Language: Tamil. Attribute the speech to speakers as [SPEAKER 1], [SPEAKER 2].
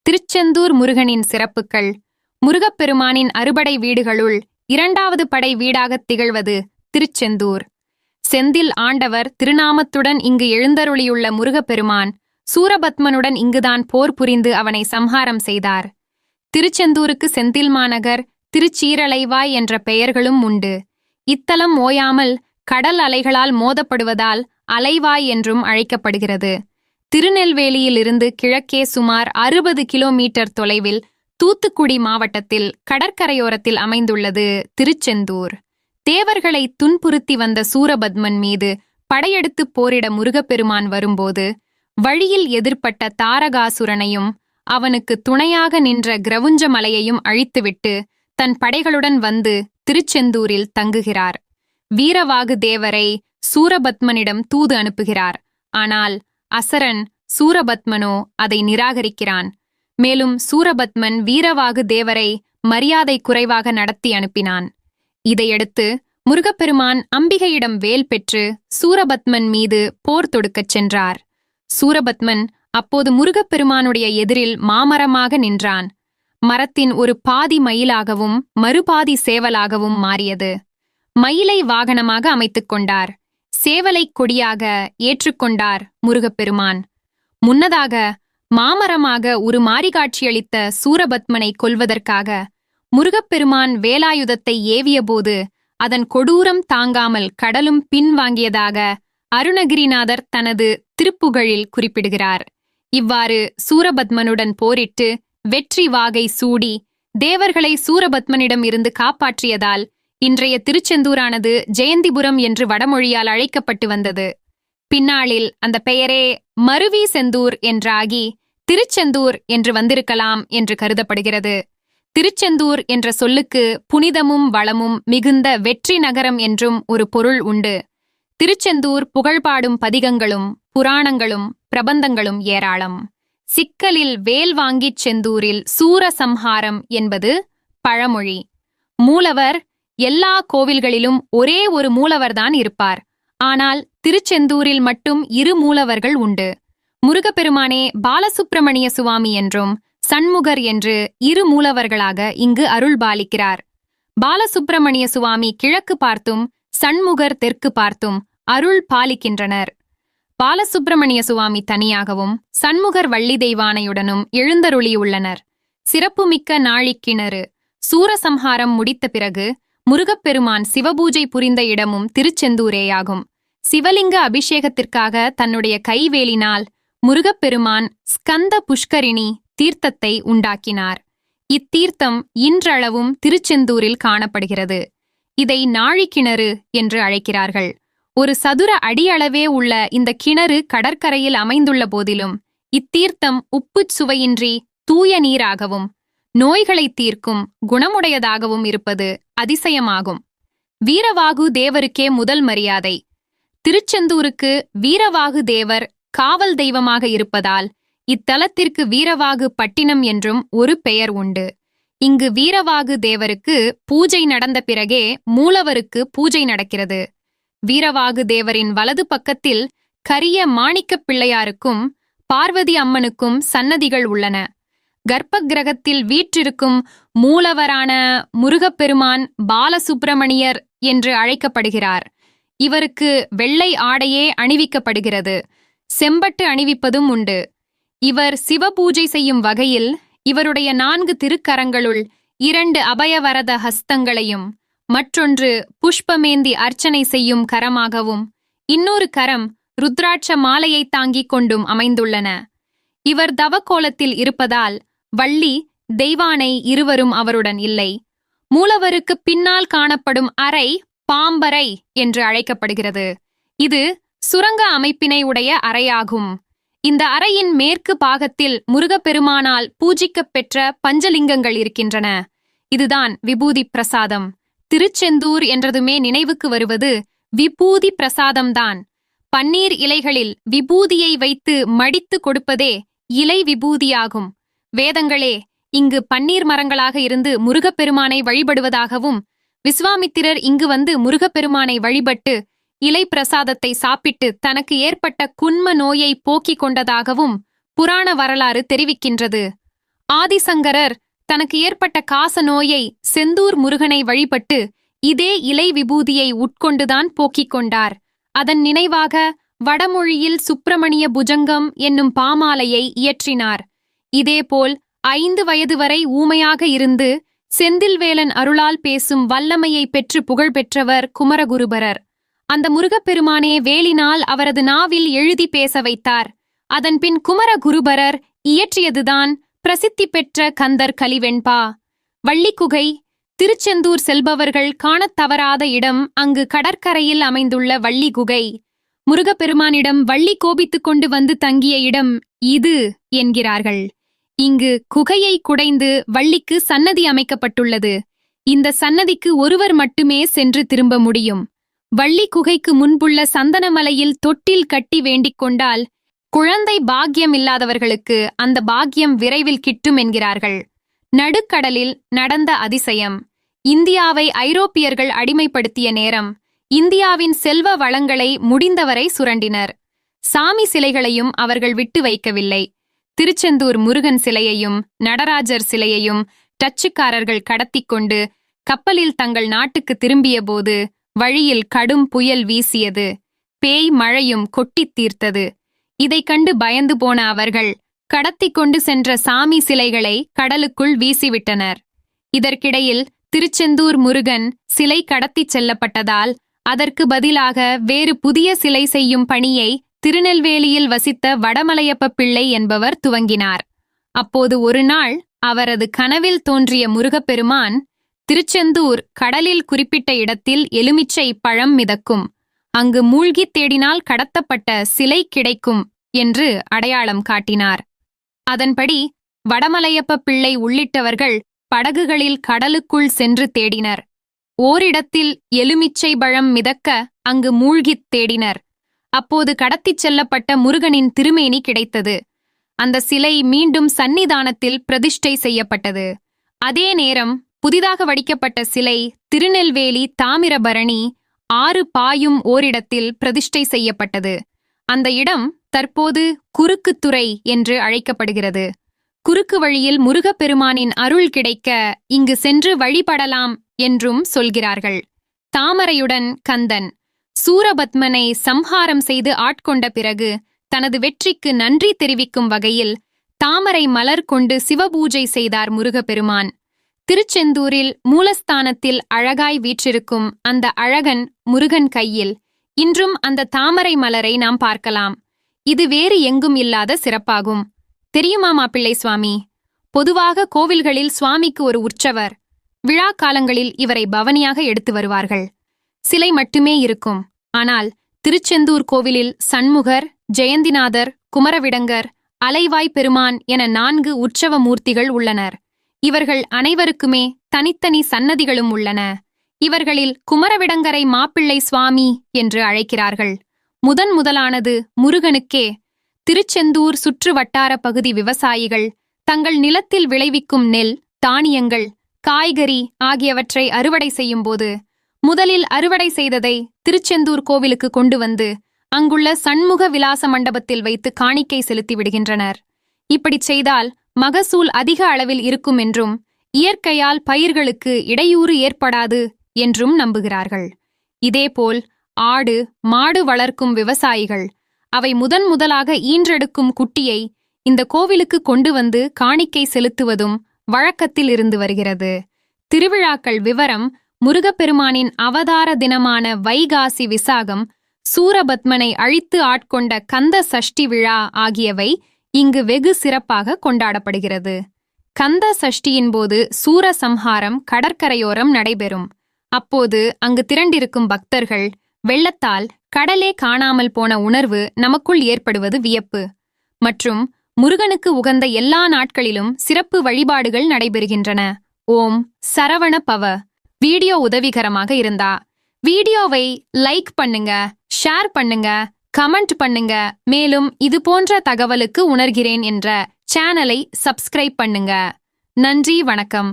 [SPEAKER 1] திருச்செந்தூர் முருகனின் சிறப்புகள். முருகப்பெருமானின் அறுபடை வீடுகளுள் இரண்டாவது படை வீடாகத் திகழ்வது திருச்செந்தூர். செந்தில் ஆண்டவர் திருநாமத்துடன் இங்கு எழுந்தருளியுள்ள முருகப்பெருமான் சூரபத்மனுடன் இங்குதான் போர் புரிந்து அவனை சம்ஹாரம் செய்தார். திருச்செந்தூருக்கு செந்தில் மாநகர், திருச்சீரலைவாய் என்ற பெயர்களும் உண்டு. இத்தலம் ஓயாமல் கடல் அலைகளால் மோதப்படுவதால் அலைவாய் என்றும் அழைக்கப்படுகிறது. திருநெல்வேலியிலிருந்து கிழக்கே சுமார் 60 கிலோமீட்டர் தொலைவில் தூத்துக்குடி மாவட்டத்தில் கடற்கரையோரத்தில் அமைந்துள்ளது திருச்செந்தூர். தேவர்களை துன்புறுத்தி வந்த சூரபத்மன் மீது படையெடுத்து போரிட முருகப்பெருமான் வரும்போது வழியில் எதிர்ப்பட்ட தாரகாசுரனையும் அவனுக்கு துணையாக நின்ற கிரவுஞ்ச மலையையும் அழித்துவிட்டு தன் படைகளுடன் வந்து திருச்செந்தூரில் தங்குகிறார். வீரவாகு தேவரை சூரபத்மனிடம் தூது அனுப்புகிறார். ஆனால் அசரன் சூரபத்மனோ அதை நிராகரிக்கிறான். மேலும் சூரபத்மன் வீரவாகு தேவரை மரியாதை குறைவாக நடத்தி அனுப்பினான். இதையடுத்து முருகப்பெருமான் அம்பிகையிடம் வேல் பெற்று சூரபத்மன் மீது போர் தொடுக்கச் சென்றார். சூரபத்மன் அப்போது முருகப்பெருமானுடைய எதிரில் மாமரமாக நின்றான். மரத்தின் ஒரு பாதி மயிலாகவும் மறுபாதி சேவலாகவும் மாறியது. மயிலை வாகனமாக அமைத்துக் கொண்டார். சேவலை கொடியாக ஏற்றுக்கொண்டார் முருகப்பெருமான். முன்னதாக மாமரமாக ஒரு மாறி காட்சியளித்த சூரபத்மனை கொல்வதற்காக முருகப்பெருமான் வேலாயுதத்தை ஏவியபோது அதன் கொடூரம் தாங்காமல் கடலும் பின்வாங்கியதாக அருணகிரிநாதர் தனது திருப்புகழில் குறிப்பிடுகிறார். இவ்வாறு சூரபத்மனுடன் போரிட்டு வெற்றி வாகை சூடி தேவர்களை சூரபத்மனிடம் இருந்து காப்பாற்றியதால் இன்றைய திருச்செந்தூரானது ஜெயந்திபுரம் என்று வடமொழியால் அழைக்கப்பட்டு வந்தது. பின்னாளில் அந்த பெயரே மருவி செந்தூர் என்றாகி திருச்செந்தூர் என்று வந்திருக்கலாம் என்று கருதப்படுகிறது. திருச்செந்தூர் என்ற சொல்லுக்கு புனிதமும் வளமும் மிகுந்த வெற்றி நகரம் என்றும் ஒரு பொருள் உண்டு. திருச்செந்தூர் புகழ்பாடும் பதிகங்களும் புராணங்களும் பிரபந்தங்களும் ஏராளம். சிக்கலில் வேல் வாங்கிச் செந்தூரில் சூரசம்ஹாரம் என்பது பழமொழி. மூலவர் எல்லா கோவில்களிலும் ஒரே ஒரு மூலவர்தான் இருப்பார். ஆனால் திருச்செந்தூரில் மட்டும் 2 மூலவர்கள் உண்டு. முருகப்பெருமானே பாலசுப்பிரமணிய சுவாமி என்றும் சண்முகர் என்று 2 மூலவர்களாக இங்கு அருள்பாலிக்கிறார். பாலசுப்பிரமணிய சுவாமி கிழக்கு பார்த்தும் சண்முகர் தெற்கு பார்த்தும் அருள் பாலிக்கின்றனர். பாலசுப்பிரமணிய சுவாமி தனியாகவும் சண்முகர் வள்ளி தெய்வானையுடனும் எழுந்தருளியுள்ளனர். சிறப்புமிக்க நாழிக்கிணறு. சூரசம்ஹாரம் முடித்த பிறகு முருகப்பெருமான் சிவபூஜை புரிந்த இடமும் திருச்செந்தூரேயாகும். சிவலிங்க அபிஷேகத்திற்காக தன்னுடைய கைவேலினால் முருகப்பெருமான் ஸ்கந்த புஷ்கரிணி தீர்த்தத்தை உண்டாக்கினார். இத்தீர்த்தம் இன்றளவும் திருச்செந்தூரில் காணப்படுகிறது. இதை நாழிக்கிணறு என்று அழைக்கிறார்கள். ஒரு சதுர அடியளவே உள்ள இந்த கிணறு கடற்கரையில் அமைந்துள்ள போதிலும் இத்தீர்த்தம் உப்புச் சுவையின்றி தூய நீராகவும் நோய்களை தீர்க்கும் குணமுடையதாகவும் இருப்பது அதிசயமாகும். வீரவாகு தேவருக்கே முதல் மரியாதை. திருச்செந்தூருக்கு வீரவாகு தேவர் காவல் தெய்வமாக இருப்பதால் இத்தலத்திற்கு வீரவாகு பட்டினம் என்றும் ஒரு பெயர் உண்டு. இங்கு வீரவாகு தேவருக்கு பூஜை நடந்த பிறகே மூலவருக்கு பூஜை நடக்கிறது. வீரவாகு தேவரின் வலது பக்கத்தில் கரிய மாணிக்கப் பிள்ளையாருக்கும் பார்வதி அம்மனுக்கும் சன்னதிகள் உள்ளன. கர்ப்ப கிரகத்தில் வீற்றிருக்கும் மூலவரான முருகப்பெருமான் பாலசுப்பிரமணியர் என்று அழைக்கப்படுகிறார். இவருக்கு வெள்ளை ஆடையே அணிவிக்கப்படுகிறது. செம்பட்டு அணிவிப்பதும் உண்டு. இவர் சிவபூஜை செய்யும் வகையில் இவருடைய 4 திருக்கரங்களுள் 2 அபயவரத ஹஸ்தங்களையும் மற்றொன்று புஷ்பமேந்தி அர்ச்சனை செய்யும் கரமாகவும் இன்னொரு கரம் ருத்ராட்ச மாலையை தாங்கிக் கொண்டும் அமைந்துள்ளன. இவர் தவக்கோலத்தில் இருப்பதால் வள்ளி தெய்வானை இருவரும் அவருடன் இல்லை. மூலவருக்கு பின்னால் காணப்படும் அறை பாம்பறை என்று அழைக்கப்படுகிறது. இது சுரங்க அமைப்பினை உடைய அறையாகும். இந்த அறையின் மேற்கு பாகத்தில் முருகப்பெருமானால் பூஜிக்கப் பெற்ற பஞ்சலிங்கங்கள் இருக்கின்றன. இதுதான் விபூதி பிரசாதம். திருச்செந்தூர் என்றதுமே நினைவுக்கு வருவது விபூதி பிரசாதம்தான். பன்னீர் இலைகளில் விபூதியை வைத்து மடித்து கொடுப்பதே இலை விபூதியாகும். வேதங்களே இங்கு பன்னீர் மரங்களாக இருந்து முருகப்பெருமானை வழிபடுவதாகவும் விஸ்வாமித்திரர் இங்கு வந்து முருகப்பெருமானை வழிபட்டு இலை பிரசாதத்தை சாப்பிட்டு தனக்கு ஏற்பட்ட குன்ம நோயை போக்கிக் கொண்டதாகவும் புராண வரலாறு தெரிவிக்கின்றது. ஆதிசங்கரர் தனக்கு ஏற்பட்ட காச நோயை செந்தூர் முருகனை வழிபட்டு இதே இலை விபூதியை உட்கொண்டுதான் போக்கிக் கொண்டார். அதன் நினைவாக வடமொழியில் சுப்பிரமணிய புஜங்கம் என்னும் பாமாலையை இயற்றினார். இதேபோல் 5 வயது வரை ஊமையாக இருந்து செந்தில்வேலன் அருளால் பேசும் வல்லமையை பெற்று புகழ் பெற்றவர் குமரகுருபரர். அந்த முருகப்பெருமானே வேலினால் அவரது நாவில் எழுதி பேச வைத்தார். அதன்பின் குமரகுருபரர் இயற்றியதுதான் பிரசித்தி பெற்ற கந்தர் கலிவெண்பா. வள்ளிக்குகை திருச்செந்தூர் செல்பவர்கள் காணத் தவறாத இடம் அங்கு கடற்கரையில் அமைந்துள்ள வள்ளி குகை. முருகப்பெருமானிடம் வள்ளி கோபித்துக் கொண்டு வந்து தங்கிய இடம் இது என்கிறார்கள். இங்கு குகையை குடைந்து வள்ளிக்கு சன்னதி அமைக்கப்பட்டுள்ளது. இந்த சன்னதிக்கு ஒருவர் மட்டுமே சென்று திரும்ப முடியும். வள்ளி குகைக்கு முன்புள்ள சந்தனமலையில் தொட்டில் கட்டி வேண்டிக் கொண்டால் குழந்தை பாக்கியம் இல்லாதவர்களுக்கு அந்த பாக்கியம் விரைவில் கிட்டும் என்கிறார்கள். நடுக்கடலில் நடந்த அதிசயம். இந்தியாவை ஐரோப்பியர்கள் அடிமைப்படுத்திய நேரம். இந்தியாவின் செல்வ வளங்களை முடிந்தவரை சுரண்டினர். சாமி சிலைகளையும் அவர்கள் விட்டு வைக்கவில்லை. திருச்செந்தூர் முருகன் சிலையையும் நடராஜர் சிலையையும் டச்சுக்காரர்கள் கடத்திக் கொண்டு கப்பலில் தங்கள் நாட்டுக்கு திரும்பிய போது வழியில் கடும் புயல் வீசியது. பேய் மழையும் கொட்டித் தீர்த்தது. இதைக் கண்டு பயந்து போன அவர்கள் கடத்திக் கொண்டு சென்ற சாமி சிலைகளை கடலுக்குள் வீசிவிட்டனர். இதற்கிடையில் திருச்செந்தூர் முருகன் சிலை கடத்திச் செல்லப்பட்டதால் அதற்கு பதிலாக வேறு புதிய சிலை செய்யும் பணியை திருநெல்வேலியில் வசித்த வடமலையப்ப பிள்ளை என்பவர் துவங்கினார். அப்போது ஒரு நாள் அவரது கனவில் தோன்றிய முருகப்பெருமான், திருச்செந்தூர் கடலில் குறிப்பிட்ட இடத்தில் எலுமிச்சை பழம் மிதக்கும், அங்கு மூழ்கித் தேடினால் கடத்தப்பட்ட சிலை கிடைக்கும் என்று அடையாளம் காட்டினார். அதன்படி வடமலையப்ப பிள்ளை உள்ளிட்டவர்கள் படகுகளில் கடலுக்குள் சென்று தேடினர். ஓரிடத்தில் எலுமிச்சை பழம் மிதக்க அங்கு மூழ்கித் தேடினர். அப்போது கடத்திச் செல்லப்பட்ட முருகனின் திருமேனி கிடைத்தது. அந்த சிலை மீண்டும் சந்நிதானத்தில் பிரதிஷ்டை செய்யப்பட்டது. அதே நேரம் புதிதாக வடிக்கப்பட்ட சிலை திருநெல்வேலி தாமிரபரணி 6 பாயும் ஓரிடத்தில் பிரதிஷ்டை செய்யப்பட்டது. அந்த இடம் தற்போது குறுக்குத்துறை என்று அழைக்கப்படுகிறது. குறுக்கு வழியில் முருகப்பெருமானின் அருள் கிடைக்க இங்கு சென்று வழிபடலாம் என்றும் சொல்கிறார்கள். தாமரையுடன் கந்தன் சூரபத்மனை சம்ஹாரம் செய்து ஆட்கொண்ட பிறகு தனது வெற்றிக்கு நன்றி தெரிவிக்கும் வகையில் தாமரை மலர் கொண்டு சிவபூஜை செய்தார் முருகப்பெருமான். திருச்செந்தூரில் மூலஸ்தானத்தில் அழகாய் வீற்றிருக்கும் அந்த அழகன் முருகன் கையில் இன்றும் அந்த தாமரை மலரை நாம் பார்க்கலாம். இது வேறு எங்கும் இல்லாத சிறப்பாகும். தெரியுமா மாப்பிள்ளை சுவாமி? பொதுவாக கோவில்களில் சுவாமிக்கு ஒரு உற்சவர், விழா காலங்களில் இவரை பவனியாக எடுத்து வருவார்கள். சிலை மட்டுமே இருக்கும். ஆனால் திருச்செந்தூர் கோவிலில் சண்முகர், ஜெயந்திநாதர், குமரவிடங்கர், அலைவாய் பெருமான் என 4 உற்சவ மூர்த்திகள் உள்ளனர். இவர்கள் அனைவருக்குமே தனித்தனி சன்னதிகளும் உள்ளன. இவர்களில் குமரவிடங்கரை மாப்பிள்ளை சுவாமி என்று அழைக்கிறார்கள். முதலானது முருகனுக்கே. திருச்செந்தூர் சுற்று வட்டார பகுதி விவசாயிகள் தங்கள் நிலத்தில் விளைவிக்கும் நெல், தானியங்கள், காய்கறி ஆகியவற்றை அறுவடை செய்யும்போது முதலில் அறுவடை செய்ததை திருச்செந்தூர் கோவிலுக்கு கொண்டு வந்து அங்குள்ள சண்முக விலாச மண்டபத்தில் வைத்து காணிக்கை செலுத்தி விடுகின்றனர். இப்படிச் செய்தால் மகசூல் அதிக அளவில் இருக்கும் என்றும் இயற்கையால் பயிர்களுக்கு இடையூறு ஏற்படாது என்றும் நம்புகிறார்கள். இதேபோல் ஆடு, மாடு வளர்க்கும் விவசாயிகள் அவை முதலாக ஈன்றெடுக்கும் குட்டியை இந்த கோவிலுக்கு கொண்டு வந்து காணிக்கை செலுத்துவதும் வழக்கத்தில் இருந்து வருகிறது. திருவிழாக்கள் விவரம்: முருகப்பெருமானின் அவதார தினமான வைகாசி விசாகம், சூரபத்மனை அழித்து ஆட்கொண்ட கந்த சஷ்டி விழா ஆகியவை இங்கு வெகு சிறப்பாக கொண்டாடப்படுகிறது. கந்த சஷ்டியின் போது சூரசம்ஹாரம் கடற்கரையோரம் நடைபெறும். அப்போது அங்கு திரண்டிருக்கும் பக்தர்கள் வெள்ளத்தால் கடலே காணாமல் போன உணர்வு நமக்குள் ஏற்படுவது வியப்பு. மற்றும் முருகனுக்கு உகந்த எல்லா நாட்களிலும் சிறப்பு வழிபாடுகள் நடைபெறுகின்றன. ஓம் சரவண பவ. வீடியோ உதவிகரமாக இருந்தா வீடியோவை லைக் பண்ணுங்க, ஷேர் பண்ணுங்க, கமெண்ட் பண்ணுங்க. மேலும் இது போன்ற தகவலுக்கு உணர்கிறேன் என்ற சேனலை சப்ஸ்கிரைப் பண்ணுங்க. நன்றி, வணக்கம்.